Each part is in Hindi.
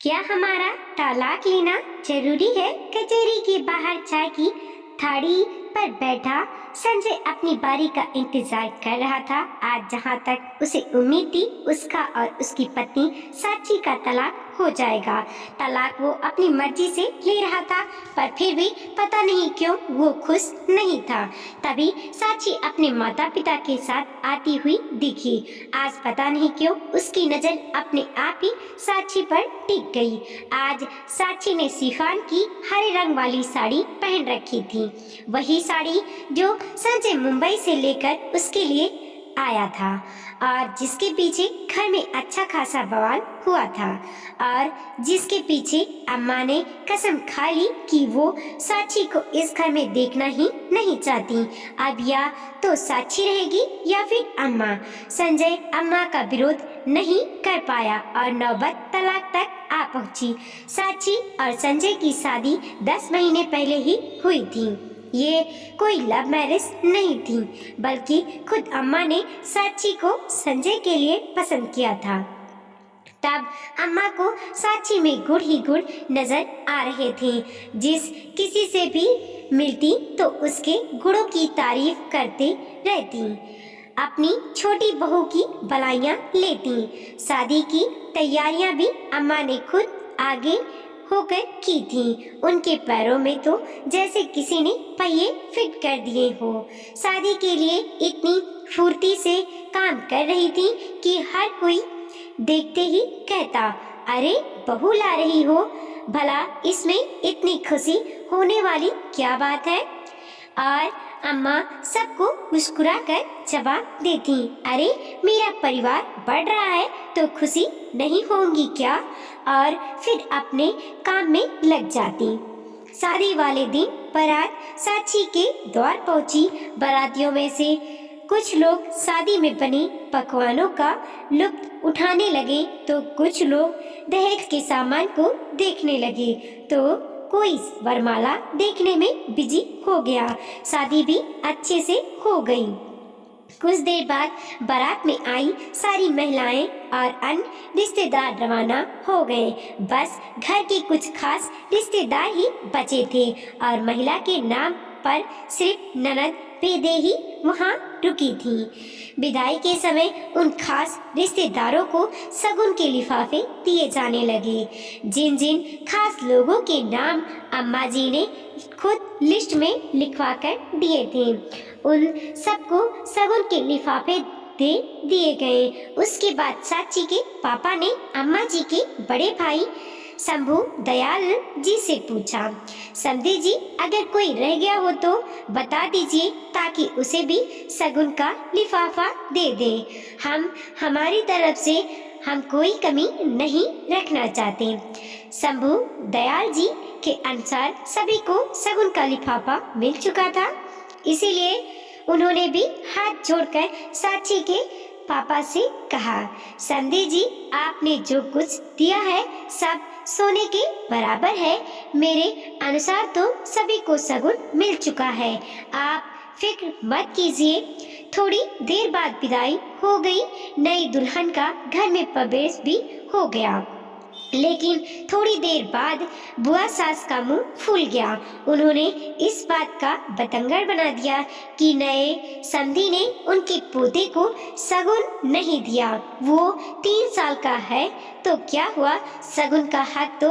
क्या हमारा तलाक लेना जरूरी है? कचहरी के बाहर चाय की थाली पर बैठा संजय अपनी बारी का इंतजार कर रहा था। आज जहां तक उसे उम्मीद थी उसका और उसकी पत्नी साक्षी का तलाक हो जाएगा। तलाक वो अपनी मर्जी से ले रहा था, पर फिर भी पता नहीं क्यों वो खुश नहीं था। तभी साक्षी अपने माता पिता के साथ आती हुई दिखी। आज पता नहीं क्यों उसकी नजर अपने आप ही साक्षी पर टिक गई। आज साक्षी ने शिफॉन की हरे रंग वाली साड़ी पहन रखी थी, वही साड़ी जो संजय मुंबई से लेकर उसके लिए आया था और जिसके पीछे घर में अच्छा खासा बवाल हुआ था और जिसके पीछे अम्मा ने कसम खा ली कि वो साक्षी को इस घर में देखना ही नहीं चाहती। अब या तो साक्षी रहेगी या फिर अम्मा। संजय अम्मा का विरोध नहीं कर पाया और नौबत तलाक तक आ पहुंची। साक्षी और संजय की शादी 10 महीने पहले ही हुई थी। ये कोई लव मैरिज नहीं थी, बल्कि खुद अम्मा ने साक्षी को संजय के लिए पसंद किया था। तब अम्मा को साक्षी में गुड़ ही गुड़ नजर आ रहे थे। जिस किसी से भी मिलती तो उसके गुड़ों की तारीफ करते रहती, अपनी छोटी बहू की बधाइयां लेती। शादी की तैयारियां भी अम्मा ने खुद आगे होकर की थी। उनके पैरों में तो जैसे किसी ने पहिए फिट कर दिए हो। शादी के लिए इतनी फुर्ती से काम कर रही थी कि हर कोई देखते ही कहता, अरे बहू ला रही हो, भला इसमें इतनी खुशी होने वाली क्या बात है। और अम्मा सबको मुस्कुराकर जवाब देती, अरे मेरा परिवार बढ़ रहा है तो खुशी नहीं होगी क्या। और फिर अपने काम में लग जाती। शादी वाले दिन बारात साक्षी के द्वार पहुंची। बारातियों में से कुछ लोग शादी में बने पकवानों का लुत्फ उठाने लगे तो कुछ लोग दहेज के सामान को देखने लगे तो कोई वरमाला देखने में बिजी हो गया। शादी भी अच्छे से हो गई। कुछ देर बाद बारात में आई सारी महिलाएं और अन्य रिश्तेदार रवाना हो गए। बस घर के कुछ खास रिश्तेदार ही बचे थे और महिला के नाम पर सिर्फ ननद बेदे ही वहाँ रुकी थी। विदाई के समय उन खास रिश्तेदारों को शगुन के लिफाफे दिए जाने लगे। जिन जिन खास लोगों के नाम अम्मा जी ने खुद लिस्ट में लिखवा कर दिए थे, उन सबको शगुन के लिफाफे दे दिए गए। उसके बाद साक्षी के पापा ने अम्मा जी के बड़े भाई शंभू दयाल जी से पूछा, समधी जी अगर कोई रह गया हो तो बता दीजिए ताकि उसे भी शगुन का लिफाफा दे दें। हम हमारी तरफ से हम कोई कमी नहीं रखना चाहते। शंभू दयाल जी के अनुसार सभी को शगुन का लिफाफा मिल चुका था, इसीलिए उन्होंने भी हाथ जोड़कर साक्षी के पापा से कहा, समधी जी आपने जो कुछ दिया है सब सोने के बराबर है। मेरे अनुसार तो सभी को शगुन मिल चुका है, आप फिक्र मत कीजिए। थोड़ी देर बाद विदाई हो गई। नई दुल्हन का घर में प्रवेश भी हो गया, लेकिन थोड़ी देर बाद बुआ सास का मुंह फूल गया। उन्होंने इस बात का बतंगड़ बना दिया कि नए समधी ने उनके पोते को शगुन नहीं दिया। वो 3 साल का है तो क्या हुआ, शगुन का हक तो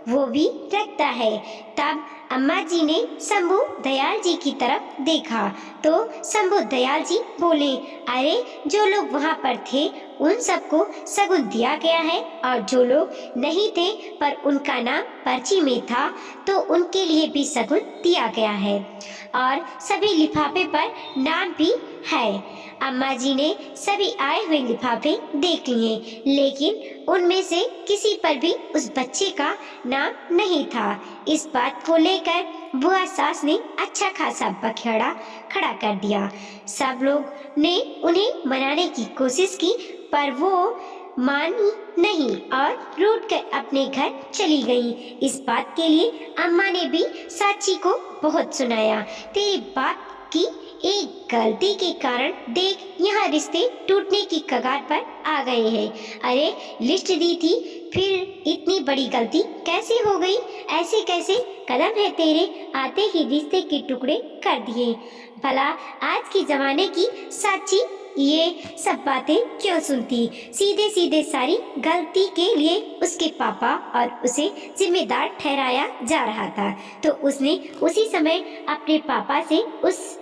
वो भी रखता है। तब अम्मा जी ने शंभू दयाल जी की तरफ देखा तो शंभू दयाल जी बोले, अरे जो लोग वहाँ पर थे उन सबको शगुन दिया गया है और जो लोग नहीं थे पर उनका नाम पर्ची में था तो उनके लिए भी शगुन दिया गया है और सभी लिफाफे पर नाम भी है। अम्मा जी ने सभी आए हुए लिफाफे देख लिए, लेकिन उनमें से किसी पर भी उस बच्चे का नाम नहीं था। इस बात को लेकर बुआ सास ने अच्छा खासा बखेड़ा खड़ा कर दिया। सब लोग ने उन्हें मनाने की कोशिश की पर वो मानी नहीं और रूठ कर अपने घर चली गई। इस बात के लिए अम्मा ने भी साक्षी को बहुत सुनाया, तेरे बाप की एक गलती के कारण देख यहाँ रिश्ते टूटने की कगार पर आ गए हैं। अरे लिस्ट दी थी फिर इतनी बड़ी गलती कैसे हो गई? ऐसे कैसे कदम है तेरे, आते ही रिश्ते के टुकड़े कर दिए। भला आज के जमाने की साची ये सब बातें क्यों सुनती? सीधे सीधे सारी गलती के लिए उसके पापा और उसे जिम्मेदार ठहराया जा रहा था, तो उसने उसी समय अपने पापा से उस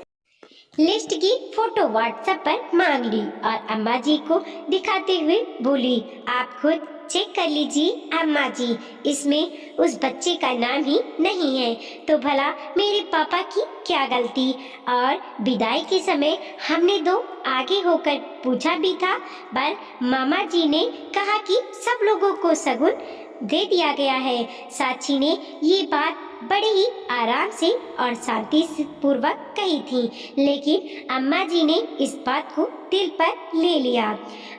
लिस्ट की फोटो व्हाट्सएप पर मांग ली और अम्मा जी को दिखाते हुए बोली, आप खुद चेक कर लीजिए अम्मा जी, इसमें उस बच्चे का नाम ही नहीं है, तो भला मेरे पापा की क्या गलती? और विदाई के समय हमने दो आगे होकर पूछा भी था, पर मामा जी ने कहा कि सब लोगों को शगुन दे दिया गया है। साची ने ये बात बड़े ही आराम से और शांति पूर्वक कही थी, लेकिन अम्मा जी ने इस बात को दिल पर ले लिया।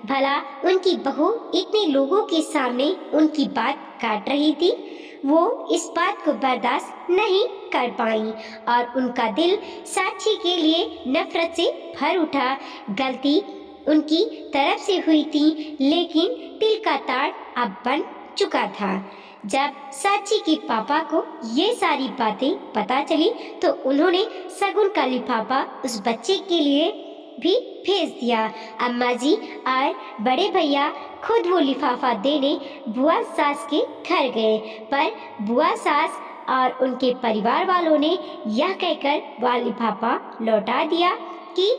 भला उनकी बहू इतने लोगों के सामने उनकी बात काट रही थी, वो इस बात को बर्दाश्त नहीं कर पाई और उनका दिल साची के लिए नफरत से भर उठा। गलती उनकी तरफ से हुई थी, लेकिन दिल का तार अब बन चुका था। जब साची के पापा को ये सारी बातें पता चली, तो उन्होंने शगुन का लिफाफा उस बच्चे के लिए भी भेज दिया। अम्मा जी और बड़े भैया खुद वो लिफाफा देने बुआ सास के घर गए, पर बुआ सास और उनके परिवार वालों ने यह कहकर वह लिफाफा लौटा दिया कि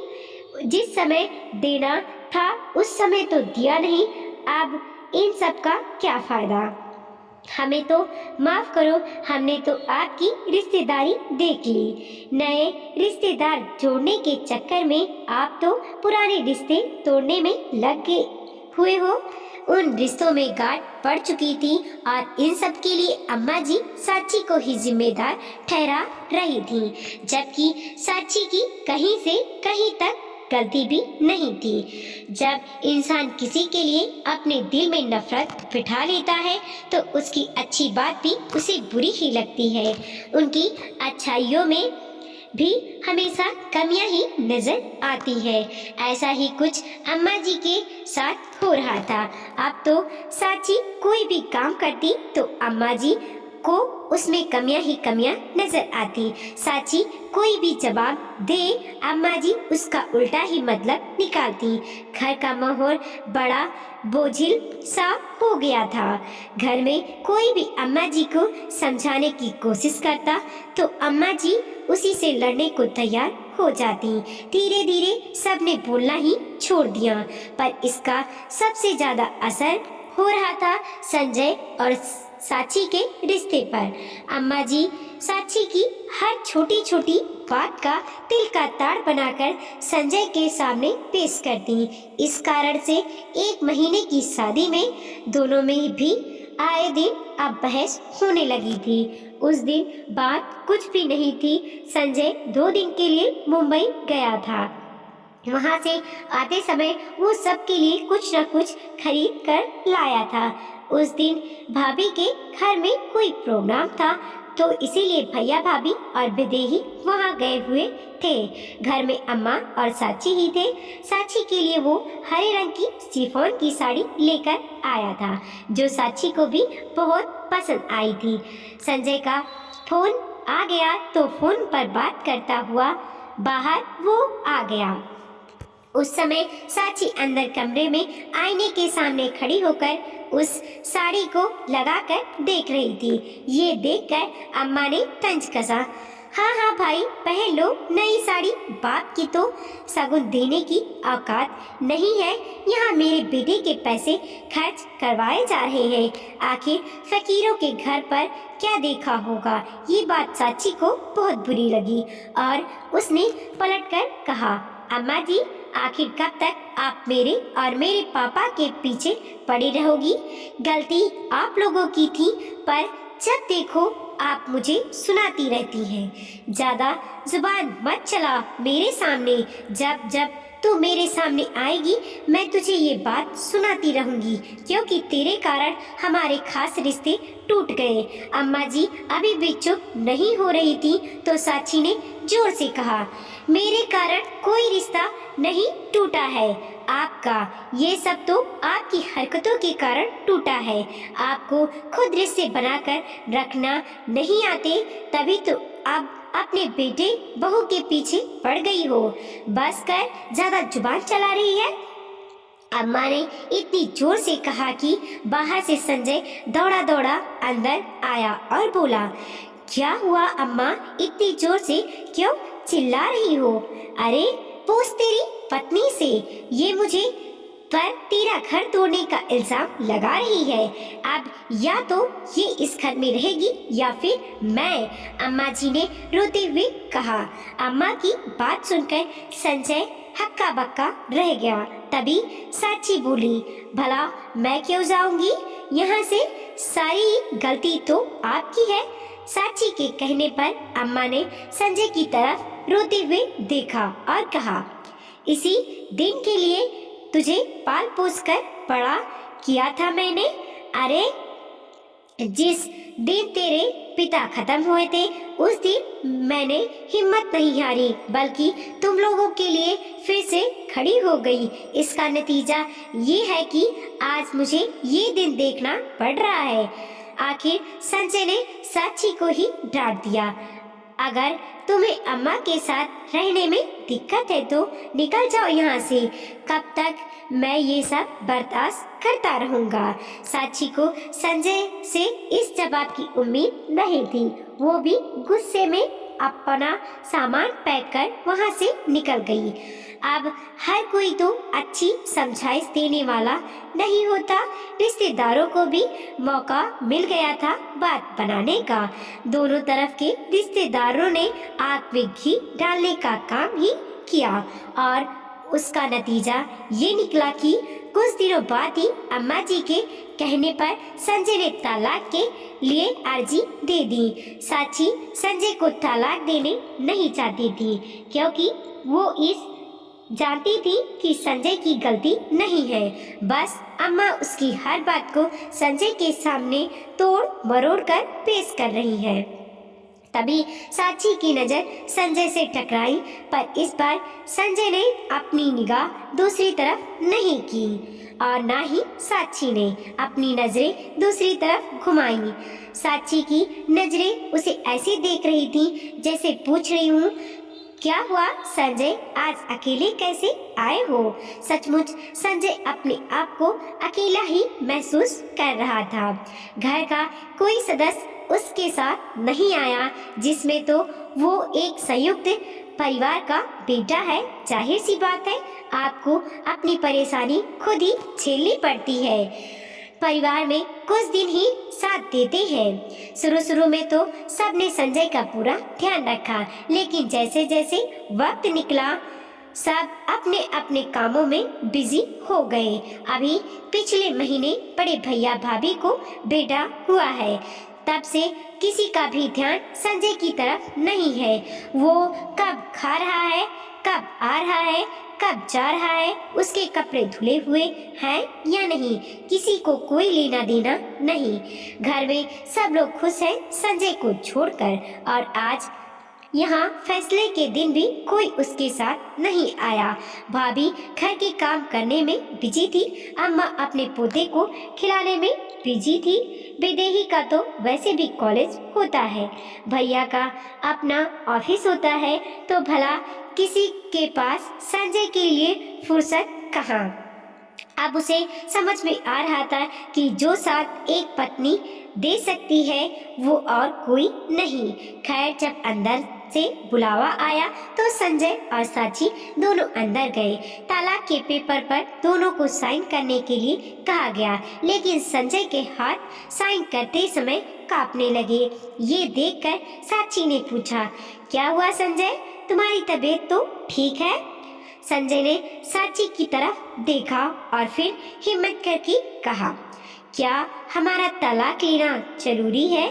जिस समय देना था उस समय तो दिया नहीं, अब इन सब का क्या फायदा? हमें तो माफ करो, हमने तो आपकी रिश्तेदारी देख ली। नए रिश्तेदार जोड़ने के चक्कर में आप तो पुराने रिश्ते तोड़ने में लग गए हुए हो। उन रिश्तों में गांठ पड़ चुकी थी और इन सब के लिए अम्मा जी साची को ही जिम्मेदार ठहरा रही थी, जबकि साची की कहीं से कहीं तक गलती भी नहीं थी। जब इंसान किसी के लिए अपने दिल में नफरत बिठा लेता है, तो उसकी अच्छी बात भी उसे बुरी ही लगती है। उनकी अच्छाइयों में भी हमेशा कमियां ही नजर आती है। ऐसा ही कुछ अम्मा जी के साथ हो रहा था। अब तो साची कोई भी काम करती तो अम्मा जी को उसमें कमियां ही कमियां नजर आती। साची कोई भी जवाब दे, अम्मा जी उसका उल्टा ही मतलब निकालती। घर का माहौल बड़ा बोझिल सा हो गया था। घर में कोई भी अम्मा जी को समझाने की कोशिश करता तो अम्मा जी उसी से लड़ने को तैयार हो जाती। धीरे धीरे सबने बोलना ही छोड़ दिया, पर इसका सबसे ज्यादा असर हो रहा था संजय और साची के रिश्ते पर। अम्मा जी साची की हर छोटी छोटी बात का तिल का ताड़ बनाकर संजय के सामने पेश करती। इस कारण से 1 महीने की शादी में दोनों में भी आए दिन अब बहस होने लगी थी। उस दिन बात कुछ भी नहीं थी। संजय 2 दिन के लिए मुंबई गया था। वहां से आते समय वो सबके लिए कुछ न कुछ खरीद कर लाया था। उस दिन भाभी के घर में कोई प्रोग्राम था, तो इसीलिए भैया भाभी और विदेही वहां गए हुए थे। घर में अम्मा और साची ही थे। साची के लिए वो हरे रंग की शिफॉन की साड़ी लेकर आया था, जो साची को भी बहुत पसंद आई थी। संजय का फोन आ गया तो फोन पर बात करता हुआ बाहर वो आ गया। उस समय साची अंदर कमरे में आईने के सामने खड़ी होकर उस साड़ी को लगाकर देख रही थी। ये देखकर अम्मा ने तंज कसा। हाँ हाँ भाई, पहन लो नई साड़ी। बाप की तो शगुन देने की औकात नहीं है। यहाँ मेरे बेटे के पैसे खर्च करवाए जा रहे हैं। आखिर फकीरों के घर पर क्या देखा होगा। ये बात साची को बहुत बुरी लगी और उसने पलटकर कहा, अम्मा जी, आखिर कब तक आप मेरे और मेरे पापा के पीछे पड़ी रहोगी? गलती आप लोगों की थी, पर जब देखो आप मुझे सुनाती रहती हैं। ज्यादा जुबान मत चला मेरे सामने। जब जब तू मेरे सामने आएगी मैं तुझे ये बात सुनाती रहूंगी, क्योंकि तेरे कारण हमारे खास रिश्ते टूट गए। अम्मा जी अभी भी चुप नहीं हो रही थी तो साची ने जोर से कहा, मेरे कारण कोई रिश्ता नहीं टूटा है आपका, ये सब तो आपकी हरकतों के कारण टूटा है। आपको खुद रिश्ते बनाकर रखना नहीं आते, तभी तो अब अपने बेटे बहू के पीछे पड़ गई हो। बस कर, ज्यादा जुबान चला रही है। अम्मा ने इतनी जोर से कहा कि बाहर से संजय दौड़ा दौड़ा अंदर आया और बोला, क्या हुआ अम्मा, इतनी जोर से क्यों चिल्ला रही हो? अरे पूछ तेरी पत्नी से, ये मुझे पर तेरा घर तोड़ने का इल्जाम लगा रही है। अब या तो ये इस घर में रहेगी या फिर मैं, अम्मा जी ने रोते हुए कहा। अम्मा की बात सुनकर संजय हक्का बक्का रह गया। तभी साची बोली, भला मैं क्यों जाऊंगी यहाँ से, सारी गलती तो आपकी है। साची के कहने पर अम्मा ने संजय की तरफ रोते हुए देखा और कहा, इसी दिन के लिए तुझे पाल पोस कर बड़ा किया था मैंने। अरे जिस दिन तेरे पिता खत्म हुए थे उस दिन मैंने हिम्मत नहीं हारी, बल्कि तुम लोगों के लिए फिर से खड़ी हो गई। इसका नतीजा ये है कि आज मुझे ये दिन देखना पड़ रहा है। आखिर संजय ने साची को ही डांट दिया, अगर तुम्हें अम्मा के साथ रहने में दिक्कत है तो निकल जाओ यहाँ से, कब तक मैं ये सब बर्दाश्त करता रहूंगा। साची को संजय से इस जवाब की उम्मीद नहीं थी। वो भी गुस्से में अपना सामान पैक कर वहाँ से निकल गई। अब हर कोई तो अच्छी समझाइश देने वाला नहीं होता। रिश्तेदारों को भी मौका मिल गया था बात बनाने का। दोनों तरफ के रिश्तेदारों ने आग में घी डालने का काम ही किया और उसका नतीजा ये निकला कि कुछ दिनों बाद ही अम्मा जी के कहने पर संजय ने तलाक के लिए अर्जी दे दी। साची संजय को तलाक देने नहीं चाहती थी, क्योंकि वो इस जानती थी कि संजय की गलती नहीं है। बस अम्मा उसकी हर बात को संजय के सामने तोड़ मरोड़ कर पेश कर रही है। तभी साची की नजर संजय से टकराई, पर इस बार संजय ने अपनी निगाह दूसरी तरफ नहीं की और ना ही साची ने अपनी नजरें दूसरी तरफ घुमाई। साची की नजरें उसे ऐसे देख रही थी जैसे पूछ रही हूँ, क्या हुआ संजय, आज अकेले कैसे आए हो? सचमुच संजय अपने आप को अकेला ही महसूस कर रहा था। घर का कोई सदस्य उसके साथ नहीं आया, जिसमें तो वो एक संयुक्त परिवार का बेटा है। जाहिर सी बात है आपको अपनी परेशानी खुद ही झेलनी पड़ती है। परिवार में कुछ दिन ही साथ देते हैं। शुरू में तो सबने संजय का पूरा ध्यान रखा, लेकिन जैसे जैसे वक्त निकला सब अपने अपने कामों में बिजी हो गए। अभी पिछले महीने बड़े भैया भाभी को बेटा हुआ है, तब से किसी का भी ध्यान संजय की तरफ नहीं है। वो कब खा रहा है, कब आ रहा है, कब जा रहा है, उसके कपड़े धुले हुए हैं या नहीं, किसी को कोई लेना देना नहीं। घर में सब लोग खुश हैं संजय को छोड़कर, और आज यहाँ फैसले के दिन भी कोई उसके साथ नहीं आया। भाभी घर के काम करने में बिजी थी, अम्मा अपने पोते को खिलाने में बिजी थी। विदेही का तो वैसे भी कॉलेज होता है, भैया का अपना ऑफिस होता है, तो भला किसी के पास संजय के लिए फुर्सत कहाँ। अब उसे समझ में आ रहा था कि जो साथ एक पत्नी दे सकती है वो और कोई नहीं। खैर जब अंदर से बुलावा आया तो संजय और साची दोनों अंदर गए। तलाक के पेपर पर दोनों को साइन करने के लिए कहा गया, लेकिन संजय के हाथ साइन करते समय कांपने लगे। ये देखकर साची ने पूछा, क्या हुआ संजय, तुम्हारी तबीयत तो ठीक है? संजय ने साची की तरफ देखा और फिर हिम्मत करके कहा, क्या हमारा तलाक लेना जरूरी है?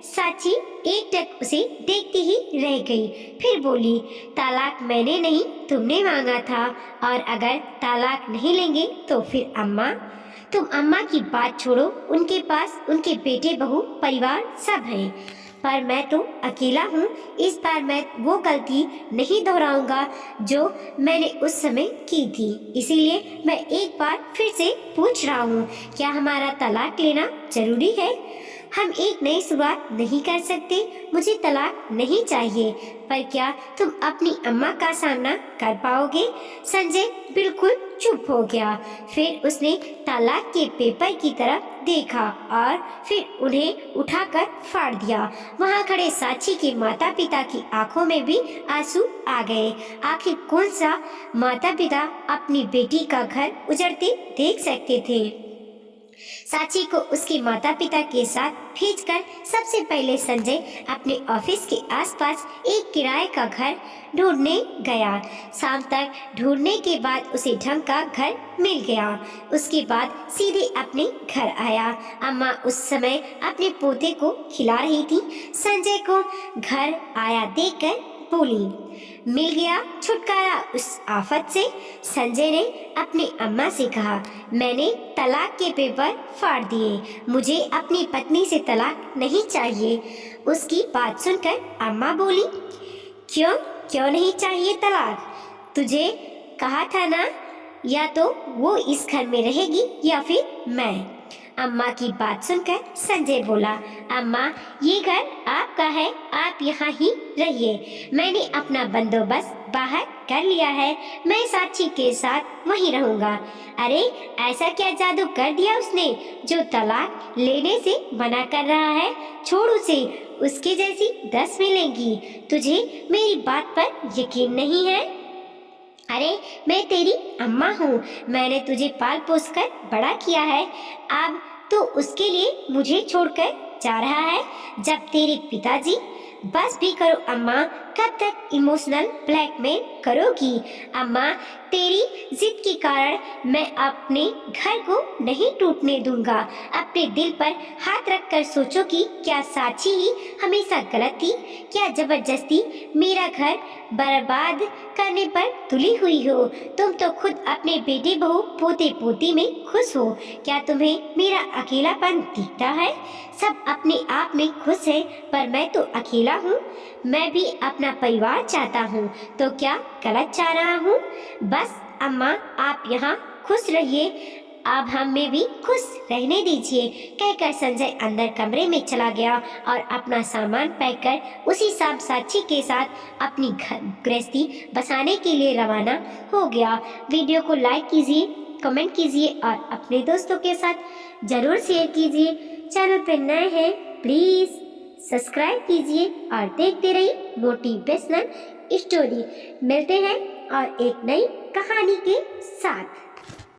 साची एकटक उसे देखती ही रह गई। फिर बोली, तलाक मैंने नहीं तुमने मांगा था, और अगर तलाक नहीं लेंगे तो फिर अम्मा। तुम अम्मा की बात छोड़ो, उनके पास उनके बेटे बहू परिवार सब हैं, पर मैं तो अकेला हूँ। इस बार मैं वो गलती नहीं दोहराऊंगा जो मैंने उस समय की थी। इसीलिए मैं एक बार फिर से पूछ रहा हूँ, क्या हमारा तलाक लेना जरूरी है? हम एक नई शुरुआत नहीं कर सकते? मुझे तलाक नहीं चाहिए, पर क्या तुम अपनी अम्मा का सामना कर पाओगे? संजय बिल्कुल चुप हो गया। फिर उसने तलाक के पेपर की तरफ देखा और फिर उन्हें उठाकर फाड़ दिया। वहाँ खड़े साची के माता पिता की आंखों में भी आंसू आ गए। आखिर कौन सा माता पिता अपनी बेटी का घर उजड़ते देख सकते थे? साची को उसके माता पिता के साथ भेजकर सबसे पहले संजय अपने ऑफिस के आसपास एक किराए का घर ढूंढने गया। शाम तक ढूंढने के बाद उसे ढंग का घर मिल गया। उसके बाद सीधे अपने घर आया। अम्मा उस समय अपने पोते को खिला रही थी। संजय को घर आया देखकर बोली, मिल गया छुटकारा उस आफत से? संजय ने अपनी अम्मा से कहा, मैंने तलाक के पेपर फाड़ दिए, मुझे अपनी पत्नी से तलाक नहीं चाहिए। उसकी बात सुनकर अम्मा बोली, क्यों क्यों नहीं चाहिए तलाक? तुझे कहा था ना, या तो वो इस घर में रहेगी या फिर मैं। अम्मा की बात सुनकर संजय बोला, अम्मा ये घर आपका है, आप यहाँ ही रहिए। मैंने अपना बंदोबस्त बाहर कर लिया है, मैं साची के साथ वहीं रहूंगा। अरे ऐसा क्या जादू कर दिया उसने जो तलाक लेने से मना कर रहा है? छोड़ उसे, उसके जैसी 10 मिलेंगी। तुझे मेरी बात पर यकीन नहीं है? अरे मैं तेरी अम्मा हूँ, मैंने तुझे पाल पोस कर बड़ा किया है, अब तो उसके लिए मुझे छोड़कर जा रहा है। जब तेरे पिताजी, बस भी करो अम्मा, कब तक इमोशनल ब्लैकमेल करोगी? अम्मा तेरी जिद के कारण मैं अपने घर को नहीं टूटने दूंगा। अपने दिल पर हाथ रखकर सोचो कि क्या साची ही हमेशा गलत थी? क्या जबरदस्ती मेरा घर बर्बाद करने पर तुली हुई हो? तुम तो खुद अपने बेटे बहू पोते पोती में खुश हो। क्या तुम्हें मेरा अकेलापन दिखता है? सब अपने आप में खुश है, पर मैं तो अकेला हूँ। मैं भी अपना परिवार चाहता हूँ, तो क्या गलत चाह रहा हूँ? बस अम्मा आप यहाँ खुश रहिए, अब हमें भी खुश रहने दीजिए। कहकर संजय अंदर कमरे में चला गया और अपना सामान पैक कर उसी शाम साची के साथ अपनी गृहस्थी बसाने के लिए रवाना हो गया। वीडियो को लाइक कीजिए, कमेंट कीजिए और अपने दोस्तों के साथ जरूर शेयर कीजिए। चैनल पर नए हैं प्लीज सब्सक्राइब कीजिए और देखते रहिए मोटिवेशनल स्टोरी। मिलते हैं और एक नई कहानी के साथ।